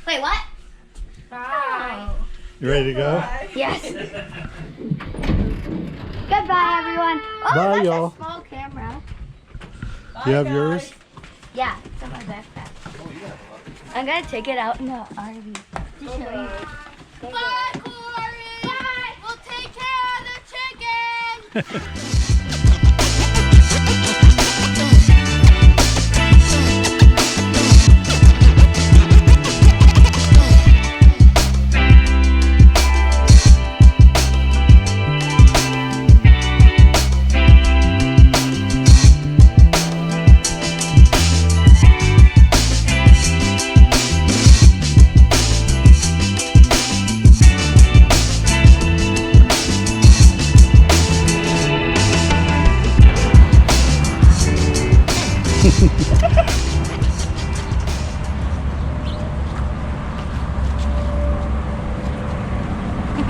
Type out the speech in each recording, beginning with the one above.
Wait, what? Bye. You ready to go? Yes. Goodbye, everyone. Oh, Bye, that's y'all. a small camera. You have yours? Yeah, it's in my backpack. I'm gonna take it out in the RV to show you. Bye, Corey. Bye. We'll take care of the chicken.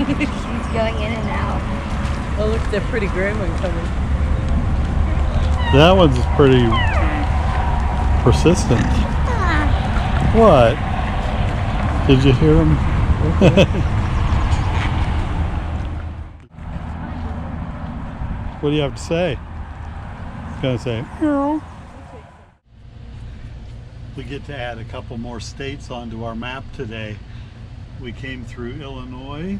She's going in and out. Oh, look at that pretty gray one coming. That one's pretty persistent. What? Did you hear him? What do you have to say? He's gonna say, meow. We get to add a couple more states onto our map today. We came through Illinois.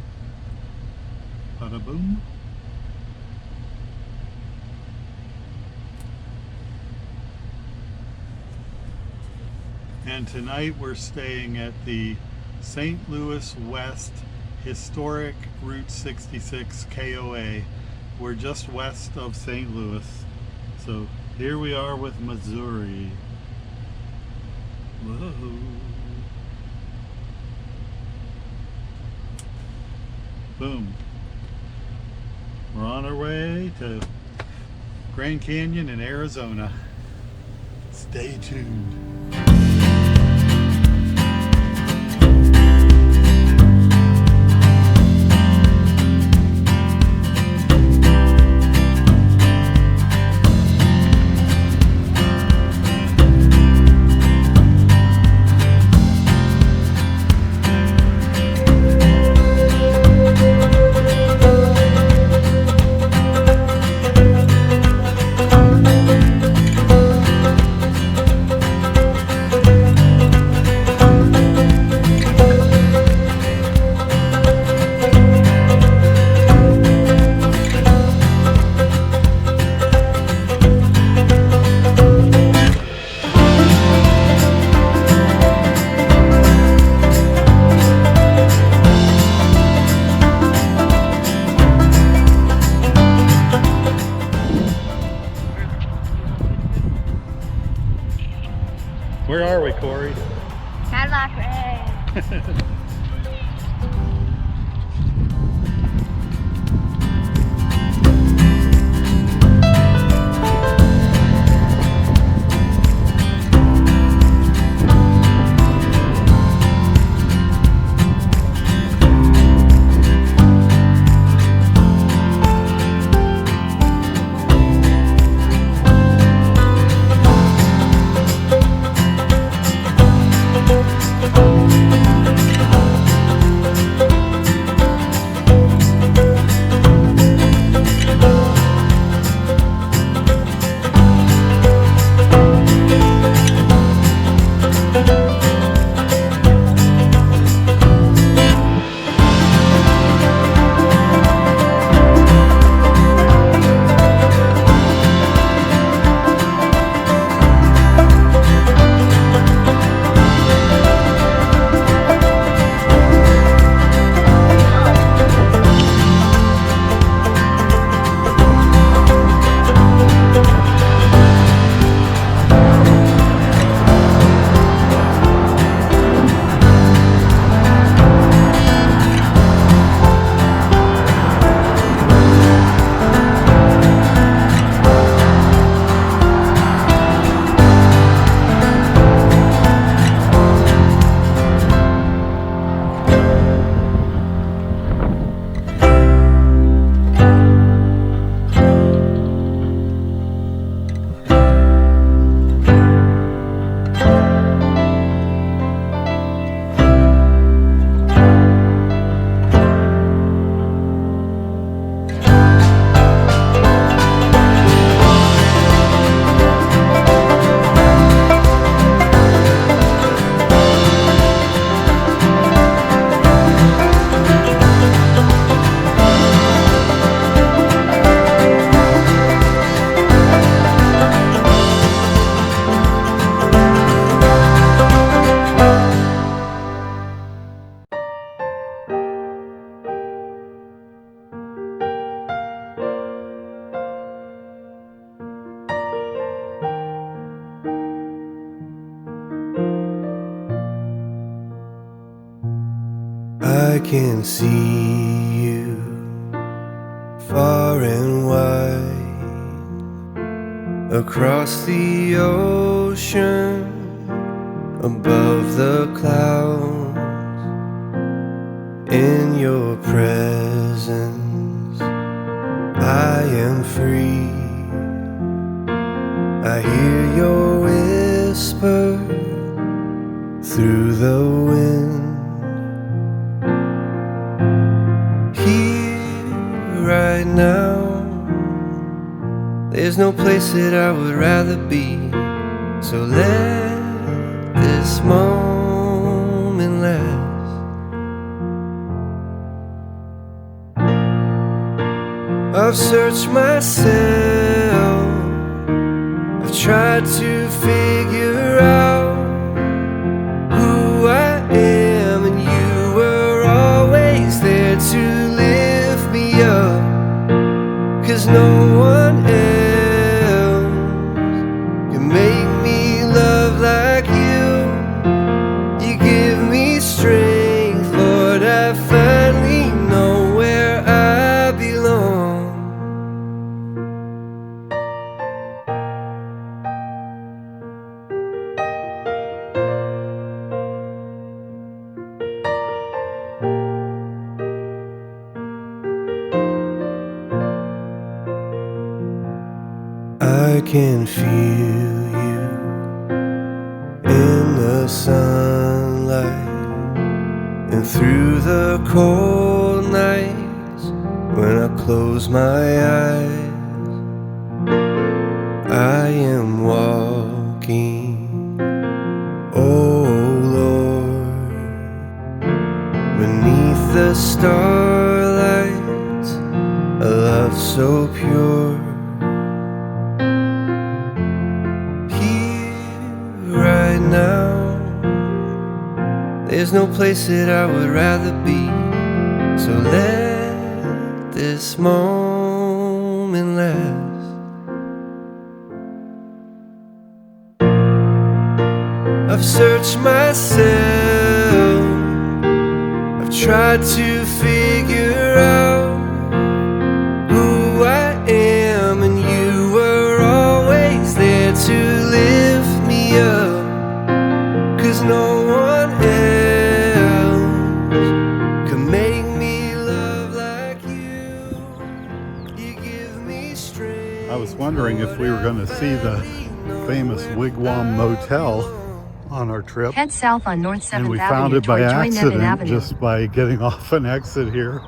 Bada boom. And tonight we're staying at the St. Louis West Historic Route 66 KOA. We're just west of St. Louis. So here we are with Missouri. Whoa. Boom. We're on our way to Grand Canyon in Arizona. Stay tuned. Where are we, Corey? Cadillac Ray. I can see you far and wide across the ocean, above the clouds. In your presence I am free. I hear your whisper through the wind. Here right now, there's no place that I would rather be. So let this moment last. I've searched myself, I've tried to figure out who I am, and you were always there to lift me up. 'Cause no one else can make me love like you. You give me strength, Lord, I finally know where I belong. I can feel you in the sunlight and through the cold nights. When I close my eyes, I am walking, oh Lord, beneath the starlight, a love so pure. Right now, there's no place that I would rather be. So let this moment last. I've searched myself, I've tried to figure out who I am, and you were always there to lift me up. 'Cause no one else can make me love like you. You give me strength. I was wondering if we were going to see the famous Wigwam Motel on our trip. Head south on North 7th And we Avenue found it by toward Joy Nevin accident Avenue. just by getting off an exit here.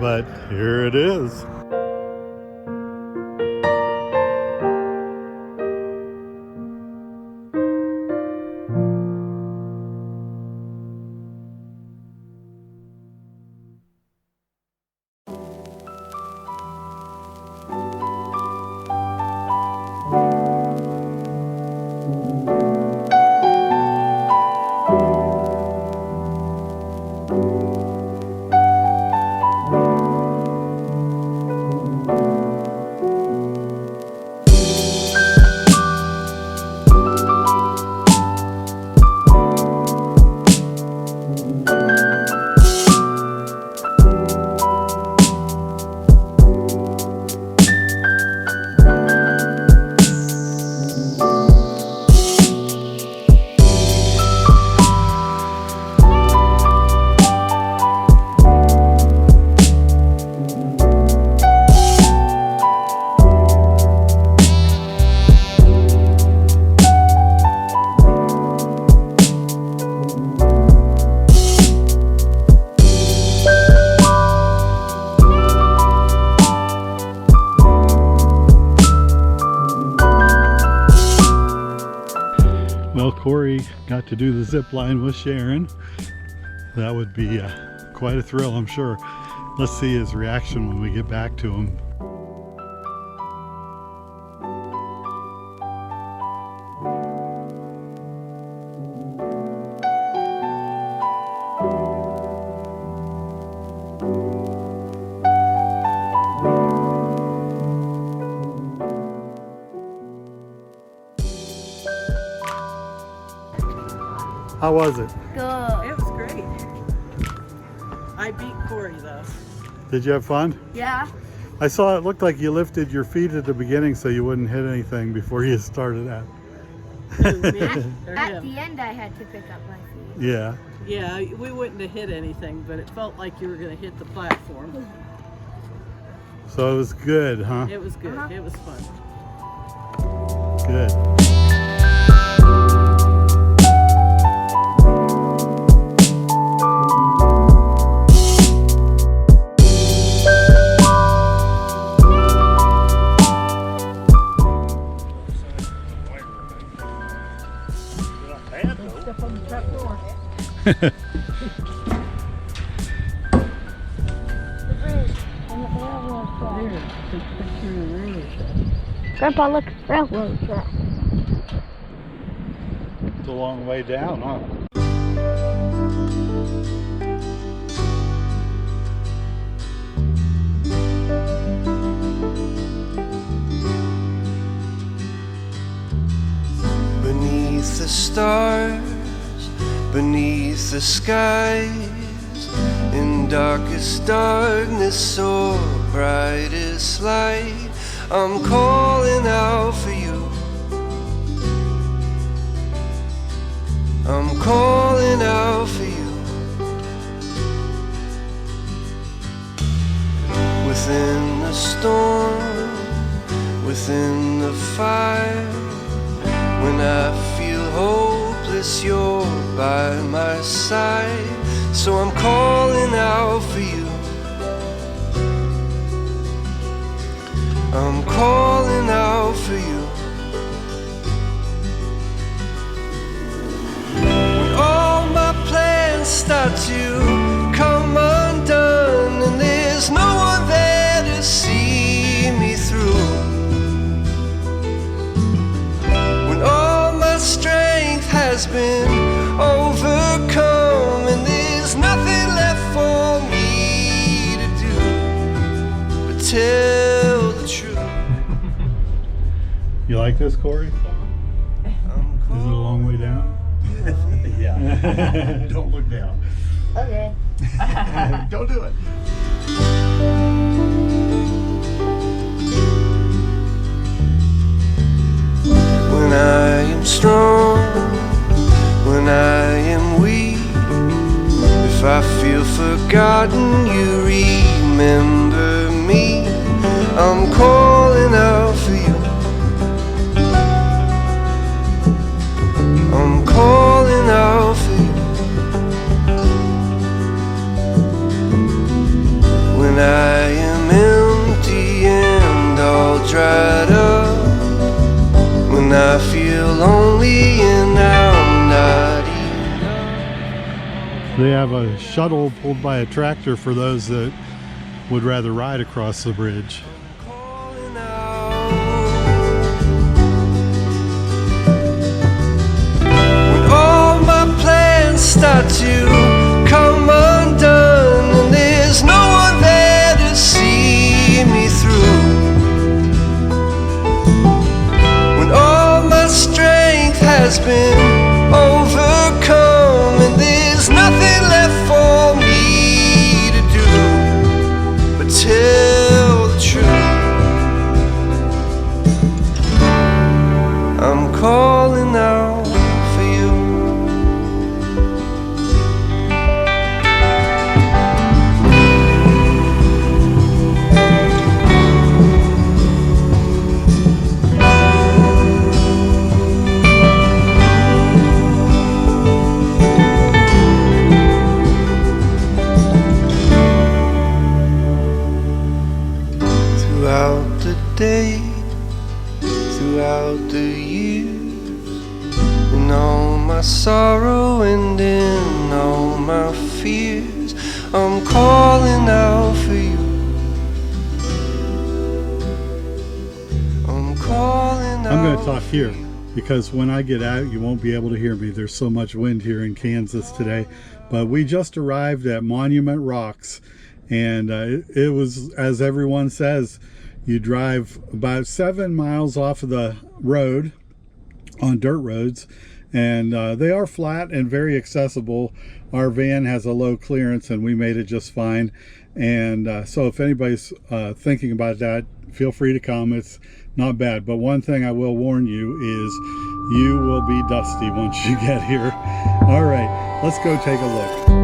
But here it is. Well, Corey got to do the zip line with Sharon. That would be quite a thrill, I'm sure. Let's see his reaction when we get back to him. How was it? Good. It was great. I beat Corey though. Did you have fun? Yeah. I saw it looked like you lifted your feet at the beginning so you wouldn't hit anything before you started out. Me or At him? the end, I had to pick up my feet. Yeah. Yeah, we wouldn't have hit anything, but it felt like you were going to hit the platform. So it was good, huh? It was good. It was fun. Good. Step on the trap door. There, take a picture of the railroad track. Grandpa, look, railroad track. It's a long way down, huh? Beneath the stars, beneath the skies, in darkest darkness or brightest light, I'm calling out for you. I'm calling out for you. Within the storm, within the fire, when I feel hopeless, you're by my side. So I'm calling out for you. I'm calling out for you. When all my plans start to come undone and there's no one there to see me through, when all my strength has been overcome and there's nothing left for me to do but tell the truth. You like this, Corey? Is it a long way down? Yeah. Don't look down. Okay. Don't do it. When I am strong, when I am weak, if I feel forgotten, you remember me. I'm calling out for you. I'm calling out for you. When I am empty and all dried up, when I feel lonely and I'm not enough. They have a shuttle pulled by a tractor for those that would rather ride across the bridge. Calling out. When all my plans start to come undone and there's no one there to see me through, when all my strength has been overcome and there's nothing left for me to do but tell the truth, I'm calling out for you. Throughout the day, throughout the years, in all my sorrow and in all my fears, I'm calling out for you. I'm calling out. I'm going to talk for here you. because when I get out, you won't be able to hear me. There's so much wind here in Kansas today. But we just arrived at Monument Rocks, and it was, as everyone says, you drive about 7 miles off of the road on dirt roads, and they are flat and very accessible. Our van has a low clearance and we made it just fine. And so if anybody's thinking about that, feel free to come. It's not bad, but one thing I will warn you is you will be dusty once you get here. All right, let's go take a look.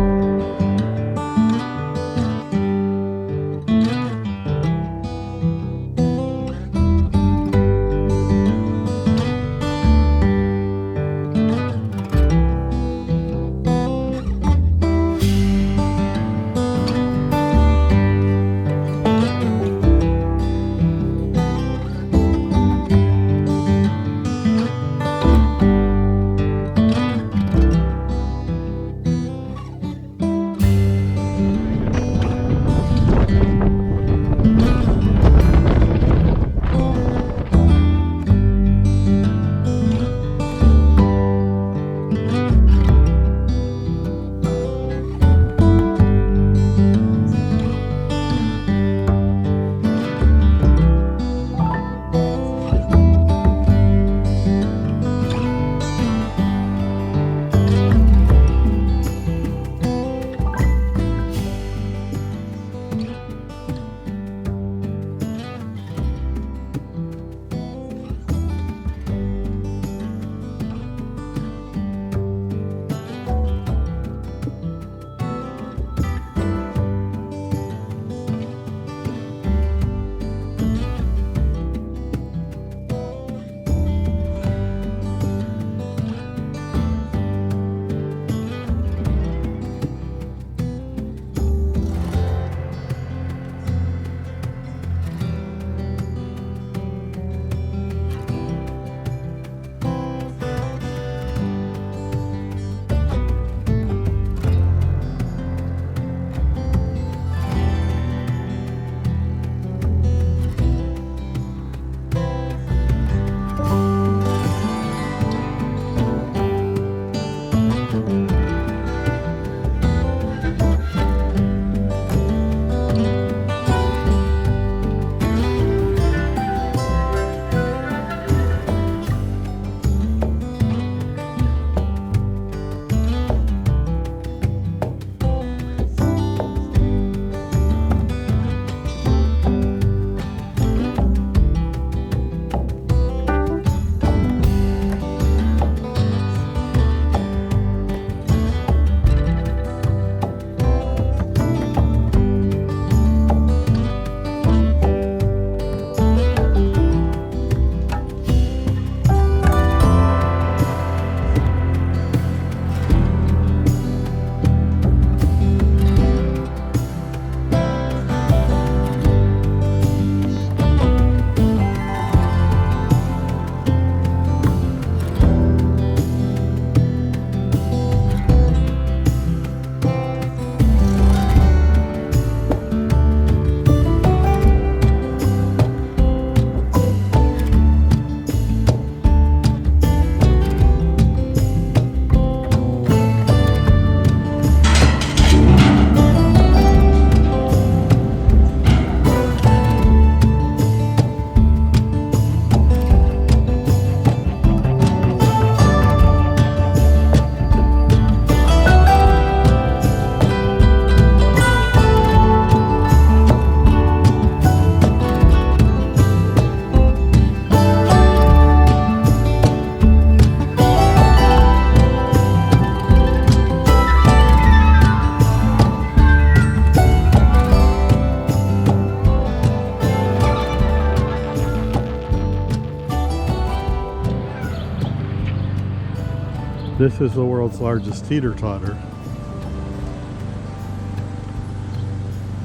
This is the world's largest teeter-totter.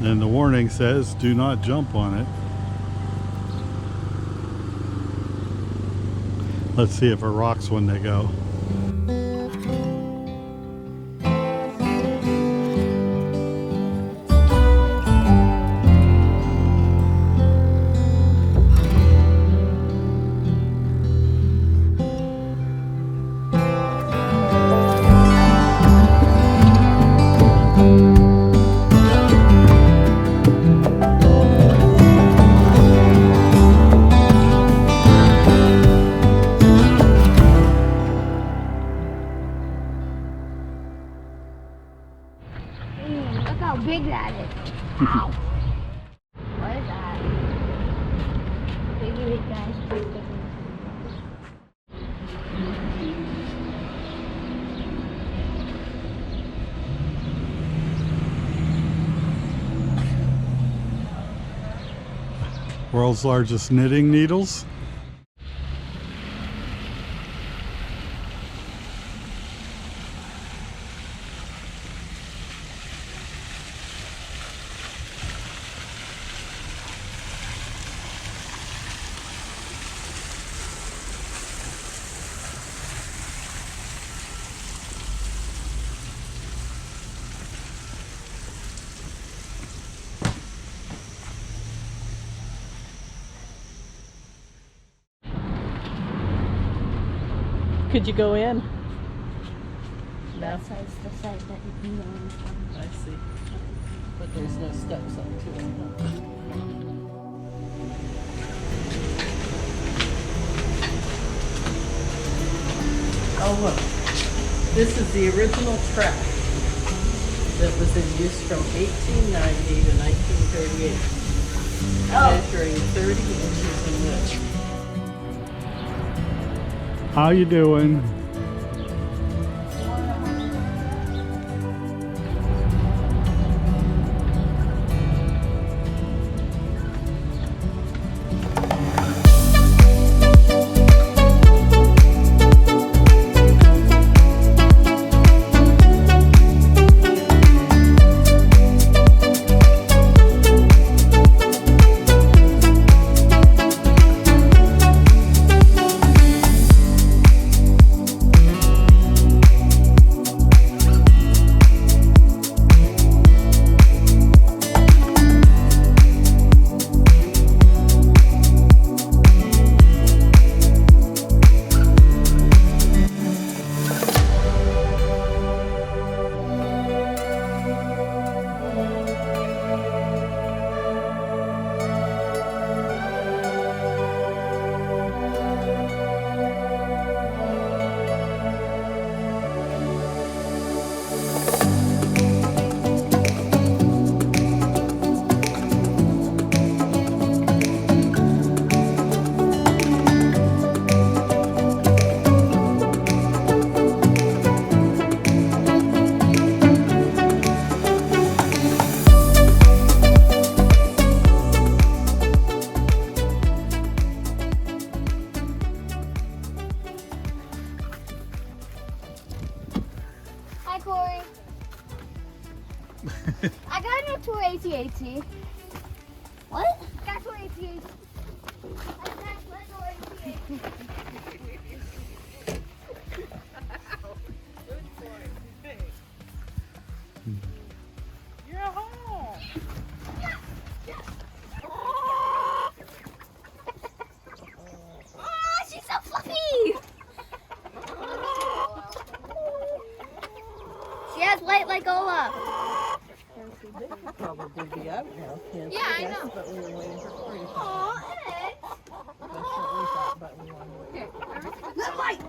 And the warning says, do not jump on it. Let's see if it rocks when they go. how big that is. Ow. What is that? Maybe it guys. World's largest knitting needles. Could you go in? No. That side's the side that you can go in from. I see. But there's no steps up to it. Oh look, this is the original track that was in use from 1890 to 1938, measuring 30 inches in width. How you doing? Hi, Corey. I got a tour AT-AT. What? I got a tour AT-AT. You're home. Oh, she's so fluffy. She has light like Olaf. They could probably be out now, can't Yeah, they? I know. But we were waiting for free. Aw, Ed. That's what we thought, but we wanted to wait. Here, light.